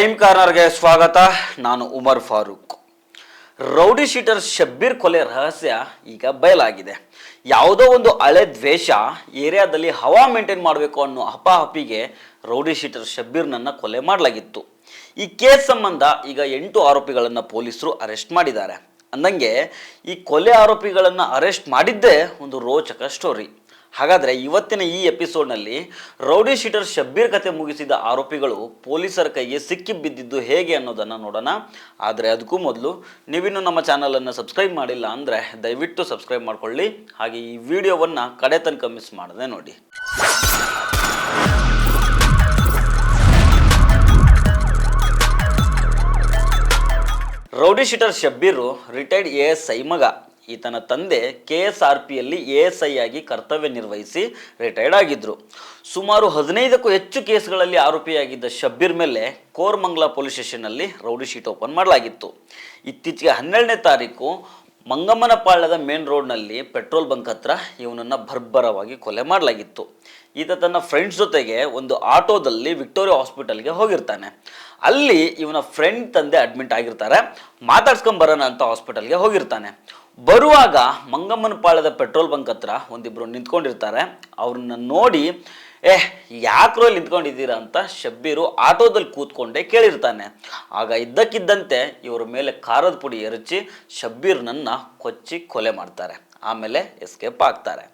Crime ಕಾರ್ನರ್ಗೆ ಸ್ವಾಗತ. ನಾನು Umar Farooq. Rowdy sheeter Shabbir ಕೊಲೆ ರಹಸ್ಯ ಈಗ ಬಯಲಾಗಿದೆ. ಯಾವುದೋ ಒಂದು ಹಳೆ ದ್ವೇಷ ಏರಿಯಾದಲ್ಲಿ ಹವಾ ಮೇಂಟೈನ್ ಮಾಡಬೇಕು ಅನ್ನೋ ಹಪಾಹಪಿಗೆ ರೌಡಿ ಶೀಟರ್ ಶಬ್ಬೀರ್ನನ್ನು ಕೊಲೆ ಮಾಡಲಾಗಿತ್ತು. ಈ ಕೇಸ್ ಸಂಬಂಧ ಈಗ 8 ಆರೋಪಿಗಳನ್ನು ಪೊಲೀಸರು ಅರೆಸ್ಟ್ ಮಾಡಿದ್ದಾರೆ. ಅಂದಂಗೆ ಈ ಕೊಲೆ ಆರೋಪಿಗಳನ್ನು ಅರೆಸ್ಟ್ ಮಾಡಿದ್ದೇ ಒಂದು ರೋಚಕ ಸ್ಟೋರಿ. ಹಾಗಾದರೆ ಇವತ್ತಿನ ಈ ಎಪಿಸೋಡ್ನಲ್ಲಿ ರೌಡಿ ಶೀಟರ್ ಶಬ್ಬೀರ್ ಕತೆ ಮುಗಿಸಿದ ಆರೋಪಿಗಳು ಪೊಲೀಸರ ಕೈಗೆ ಸಿಕ್ಕಿ ಬಿದ್ದಿದ್ದು ಹೇಗೆ ಅನ್ನೋದನ್ನು ನೋಡೋಣ. ಆದರೆ ಅದಕ್ಕೂ ಮೊದಲು ನೀವಿನ್ನೂ ನಮ್ಮ ಚಾನಲನ್ನು ಸಬ್ಸ್ಕ್ರೈಬ್ ಮಾಡಿಲ್ಲ ಅಂದರೆ ದಯವಿಟ್ಟು ಸಬ್ಸ್ಕ್ರೈಬ್ ಮಾಡಿಕೊಳ್ಳಿ. ಹಾಗೆ ಈ ವಿಡಿಯೋವನ್ನು ಕಡೆ ತನಕ ಮಿಸ್ ಮಾಡದೆ ನೋಡಿ. ರೌಡಿ ಶೀಟರ್ ಶಬ್ಬೀರು ರಿಟೈರ್ಡ್ ASI ಮಗ. ಈತನ ತಂದೆ KSRPಯಲ್ಲಿ ASI ಆಗಿ ಕರ್ತವ್ಯ ನಿರ್ವಹಿಸಿ ರಿಟೈರ್ಡ್ ಆಗಿದ್ದರು. ಸುಮಾರು 15ಕ್ಕೂ ಹೆಚ್ಚು ಕೇಸ್ಗಳಲ್ಲಿ ಆರೋಪಿಯಾಗಿದ್ದ ಶಬ್ಬೀರ್ ಮೇಲೆ ಕೋರಮಂಗಲ ಪೊಲೀಸ್ ಸ್ಟೇಷನ್ನಲ್ಲಿ ರೌಡಿ ಶೀಟ್ ಓಪನ್ ಮಾಡಲಾಗಿತ್ತು. ಇತ್ತೀಚೆಗೆ 12ನೇ ತಾರೀಕು ಮಂಗಮ್ಮನಪಾಳ್ಯದ ಮೇನ್ ರೋಡ್ನಲ್ಲಿ ಪೆಟ್ರೋಲ್ ಬಂಕ್ ಹತ್ರ ಇವನನ್ನು ಬರ್ಬರವಾಗಿ ಕೊಲೆ ಮಾಡಲಾಗಿತ್ತು. ಈತ ತನ್ನ ಫ್ರೆಂಡ್ಸ್ ಜೊತೆಗೆ ಒಂದು ಆಟೋದಲ್ಲಿ ವಿಕ್ಟೋರಿಯಾ ಹಾಸ್ಪಿಟಲ್ಗೆ ಹೋಗಿರ್ತಾನೆ. ಅಲ್ಲಿ ಇವನ ಫ್ರೆಂಡ್ ತಂದೆ ಅಡ್ಮಿಟ್ ಆಗಿರ್ತಾರೆ. ಮಾತಾಡ್ಸ್ಕೊಂಬರೋಣ ಅಂತ ಹಾಸ್ಪಿಟಲ್ಗೆ ಹೋಗಿರ್ತಾನೆ. ಬರುವಾಗ ಮಂಗಮ್ಮನಪಾಳ್ಯದ ಪೆಟ್ರೋಲ್ ಬಂಕ್ ಹತ್ರ ಒಂದಿಬ್ಬರು ನಿಂತ್ಕೊಂಡಿರ್ತಾರೆ. ಅವ್ರನ್ನ ನೋಡಿ ಯಾಕ್ರೋ ಇಲ್ಲಿ ನಿಂತ್ಕೊಂಡಿದ್ದೀರಾ ಅಂತ ಶಬ್ಬೀರು ಆಟೋದಲ್ಲಿ ಕೂತ್ಕೊಂಡೇ ಕೇಳಿರ್ತಾನೆ. ಆಗ ಇದ್ದಕ್ಕಿದ್ದಂತೆ ಇವರ ಮೇಲೆ ಖಾರದ ಪುಡಿ ಎರಚಿ ಶಬ್ಬೀರ್ನನ್ನು ಕೊಚ್ಚಿ ಕೊಲೆ ಮಾಡ್ತಾರೆ. ಆಮೇಲೆ ಎಸ್ಕೇಪ್ ಆಗ್ತಾರೆ.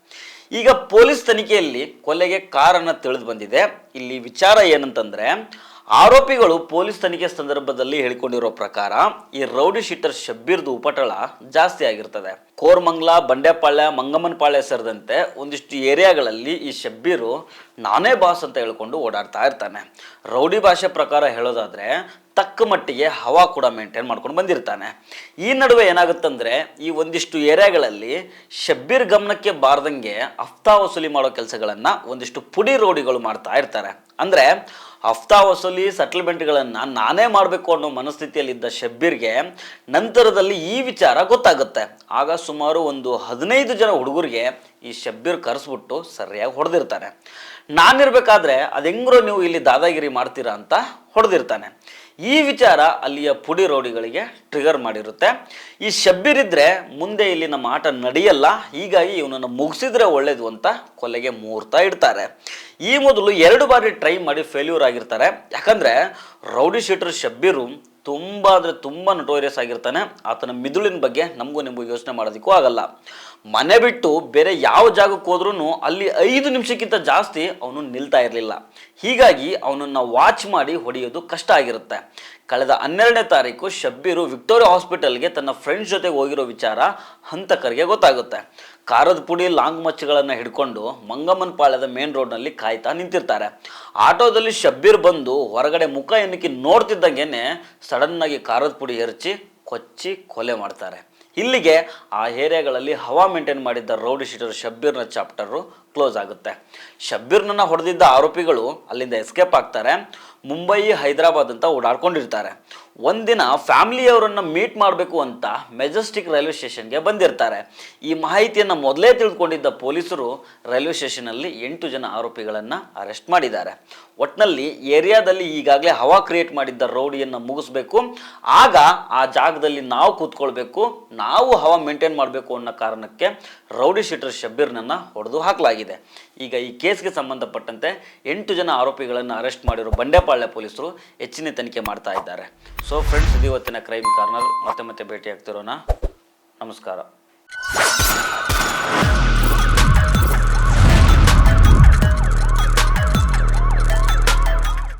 ಈಗ ಪೊಲೀಸ್ ತನಿಖೆಯಲ್ಲಿ ಕೊಲೆಗೆ ಕಾರಣ ತಿಳಿದು ಬಂದಿದೆ. ಇಲ್ಲಿ ವಿಚಾರ ಏನಂತಂದ್ರೆ, ಆರೋಪಿಗಳು ಪೊಲೀಸ್ ತನಿಖೆ ಸಂದರ್ಭದಲ್ಲಿ ಹೇಳಿಕೊಂಡಿರೋ ಪ್ರಕಾರ ಈ ರೌಡಿ ಶೀಟರ್ ಶಬ್ಬೀರ್ದು ಉಪಟಳ ಜಾಸ್ತಿ ಆಗಿರ್ತದೆ. ಕೋರಮಂಗಲ, ಬಂಡೆಪಾಳ್ಯ, ಮಂಗಮ್ಮನಪಾಳ್ಯ ಸೇರಿದಂತೆ ಒಂದಿಷ್ಟು ಏರಿಯಾಗಳಲ್ಲಿ ಈ ಶಬ್ಬೀರು ನಾನೇ ಬಾಸ್ ಅಂತ ಹೇಳ್ಕೊಂಡು ಓಡಾಡ್ತಾ ಇರ್ತಾನೆ. ರೌಡಿ ಭಾಷೆ ಪ್ರಕಾರ ಹೇಳೋದಾದ್ರೆ ತಕ್ಕ ಮಟ್ಟಿಗೆ ಹವಾ ಕೂಡ ಮೇಂಟೈನ್ ಮಾಡ್ಕೊಂಡು ಬಂದಿರ್ತಾನೆ. ಈ ನಡುವೆ ಏನಾಗುತ್ತಂದ್ರೆ, ಈ ಒಂದಿಷ್ಟು ಏರಿಯಾಗಳಲ್ಲಿ ಶಬ್ಬೀರ್ ಗಮನಕ್ಕೆ ಬಾರ್ದಂಗೆ ಹಫ್ತಾ ವಸೂಲಿ ಮಾಡೋ ಕೆಲಸಗಳನ್ನು ಒಂದಿಷ್ಟು ಪುಡಿ ರೌಡಿಗಳು ಮಾಡ್ತಾ ಇರ್ತಾರೆ. ಅಂದರೆ ಹಫ್ತಾ ವಸೂಲಿ ಸೆಟಲ್ಮೆಂಟ್ಗಳನ್ನು ನಾನೇ ಮಾಡಬೇಕು ಅನ್ನೋ ಮನಸ್ಥಿತಿಯಲ್ಲಿದ್ದ ಶಬ್ಬೀರ್ಗೆ ನಂತರದಲ್ಲಿ ಈ ವಿಚಾರ ಗೊತ್ತಾಗುತ್ತೆ. ಆಗ ಸುಮಾರು ಒಂದು 15 ಜನ ಹುಡುಗರಿಗೆ ಈ ಶಬ್ಬೀರ್ ಕರೆಸ್ಬಿಟ್ಟು ಸರಿಯಾಗಿ ಹೊಡೆದಿರ್ತಾನೆ. ನಾನಿರ್ಬೇಕಾದ್ರೆ ಅದೆಂಗ್ರೋ ನೀವು ಇಲ್ಲಿ ದಾದಾಗಿರಿ ಮಾಡ್ತೀರಾ ಅಂತ ಹೊಡೆದಿರ್ತಾನೆ. ಈ ವಿಚಾರ ಅಲ್ಲಿಯ ಪುಡಿ ರೌಡಿಗಳಿಗೆ ಟ್ರಿಗರ್ ಮಾಡಿರುತ್ತೆ. ಈ ಶಬ್ಬೀರ್ ಇದ್ರೆ ಮುಂದೆ ಇಲ್ಲಿ ನಮ್ಮ ಆಟ ನಡೆಯಲ್ಲ, ಹೀಗಾಗಿ ಇವನನ್ನು ಮುಗಿಸಿದ್ರೆ ಒಳ್ಳೇದು ಅಂತ ಕೊಲೆಗೆ ಮುಹೂರ್ತ ಇಡ್ತಾರೆ. ಈ ಮೊದಲು 2 ಬಾರಿ ಟ್ರೈ ಮಾಡಿ ಫೇಲ್ಯೂರ್ ಆಗಿರ್ತಾರೆ. ಯಾಕಂದರೆ ರೌಡಿ ಶೀಟರ್ ಶಬ್ಬೀರು ತುಂಬ ಅಂದರೆ ತುಂಬ ನೊಟೋರಿಯಸ್ ಆಗಿರ್ತಾನೆ. ಆತನ ಮಿದುಳಿನ ಬಗ್ಗೆ ನಮಗೂ ನಿಮಗೂ ಯೋಚನೆ ಮಾಡೋದಕ್ಕೂ ಆಗಲ್ಲ. ಮನೆ ಬಿಟ್ಟು ಬೇರೆ ಯಾವ ಜಾಗಕ್ಕೆ ಹೋದ್ರೂ ಅಲ್ಲಿ 5 ನಿಮಿಷಕ್ಕಿಂತ ಜಾಸ್ತಿ ಅವನು ನಿಲ್ತಾ ಇರಲಿಲ್ಲ. ಹೀಗಾಗಿ ಅವನನ್ನು ವಾಚ್ ಮಾಡಿ ಹೊಡೆಯೋದು ಕಷ್ಟ ಆಗಿರುತ್ತೆ. ಕಳೆದ 12ನೇ ತಾರೀಕು ಶಬ್ಬೀರು ವಿಕ್ಟೋರಿಯಾ ಹಾಸ್ಪಿಟಲ್ಗೆ ತನ್ನ ಫ್ರೆಂಡ್ಸ್ ಜೊತೆಗೆ ಹೋಗಿರೋ ವಿಚಾರ ಹಂತಕರಿಗೆ ಗೊತ್ತಾಗುತ್ತೆ. ಖಾರದ ಪುಡಿ ಲಾಂಗ್ ಮಚ್ಚಗಳನ್ನು ಹಿಡ್ಕೊಂಡು ಮಂಗಮ್ಮನಪಾಳ್ಯದ ಮೇನ್ ರೋಡ್ನಲ್ಲಿ ಕಾಯ್ತಾ ನಿಂತಿರ್ತಾರೆ. ಆಟೋದಲ್ಲಿ ಶಬ್ಬೀರ್ ಬಂದು ಹೊರಗಡೆ ಮುಖ ಎನ್ನಿಕ್ಕಿ ನೋಡ್ತಿದ್ದಂಗೆ ಸಡನ್ನಾಗಿ ಖಾರದ ಪುಡಿ ಎರಚಿ ಕೊಚ್ಚಿ ಕೊಲೆ ಮಾಡ್ತಾರೆ. ಇಲ್ಲಿಗೆ ಆ ಏರಿಯಾಗಳಲ್ಲಿ ಹವಾ ಮೇಂಟೈನ್ ಮಾಡಿದ್ದ ರೌಡಿ ಶೀಟರ್ ಶಬ್ಬೀರ್ನ ಚಾಪ್ಟರು ಕ್ಲೋಸ್ ಆಗುತ್ತೆ. ಶಬ್ಬೀರ್ನನ್ನು ಹೊಡೆದಿದ್ದ ಆರೋಪಿಗಳು ಅಲ್ಲಿಂದ ಎಸ್ಕೇಪ್ ಆಗ್ತಾರೆ. ಮುಂಬೈ, ಹೈದರಾಬಾದ್ ಅಂತ ಓಡಾಡ್ಕೊಂಡಿರ್ತಾರೆ. ಒಂದಿನ ಫ್ಯಾಮಿಲಿಯವರನ್ನು ಮೀಟ್ ಮಾಡಬೇಕು ಅಂತ ಮೆಜೆಸ್ಟಿಕ್ ರೈಲ್ವೆ ಸ್ಟೇಷನ್ಗೆ ಬಂದಿರ್ತಾರೆ. ಈ ಮಾಹಿತಿಯನ್ನು ಮೊದಲೇ ತಿಳಿದುಕೊಂಡಿದ್ದ ಪೊಲೀಸರು ರೈಲ್ವೆ ಸ್ಟೇಷನಲ್ಲಿ 8 ಜನ ಆರೋಪಿಗಳನ್ನು ಅರೆಸ್ಟ್ ಮಾಡಿದ್ದಾರೆ. ಒಟ್ಟಿನಲ್ಲಿ ಏರಿಯಾದಲ್ಲಿ ಈಗಾಗಲೇ ಹವಾ ಕ್ರಿಯೇಟ್ ಮಾಡಿದ್ದ ರೌಡಿಯನ್ನು ಮುಗಿಸ್ಬೇಕು, ಆಗ ಆ ಜಾಗದಲ್ಲಿ ನಾವು ಕೂತ್ಕೊಳ್ಬೇಕು, ನಾವು ಹವಾ ಮೇಂಟೈನ್ ಮಾಡಬೇಕು ಅನ್ನೋ ಕಾರಣಕ್ಕೆ ರೌಡಿ ಶೀಟರ್ ಶಬ್ಬೀರ್ನನ್ನು ಹೊಡೆದು ಹಾಕಲಾಗಿದೆ. ಈಗ ಈ ಕೇಸ್ಗೆ ಸಂಬಂಧಪಟ್ಟಂತೆ 8 ಜನ ಆರೋಪಿಗಳನ್ನು ಅರೆಸ್ಟ್ ಮಾಡಿರೋ ಬಂಡೆಪಾಳ್ಯ ಪೊಲೀಸರು ಹೆಚ್ಚಿನ ತನಿಖೆ ಮಾಡ್ತಾ ಇದ್ದಾರೆ. ಸೊ ಫ್ರೆಂಡ್ಸ್, ಇದು ಇವತ್ತಿನ ಕ್ರೈಮ್ ಕಾರ್ನರ್. ಮತ್ತೆ ಭೇಟಿ ಆಗ್ತಿರೋಣ. ನಮಸ್ಕಾರ.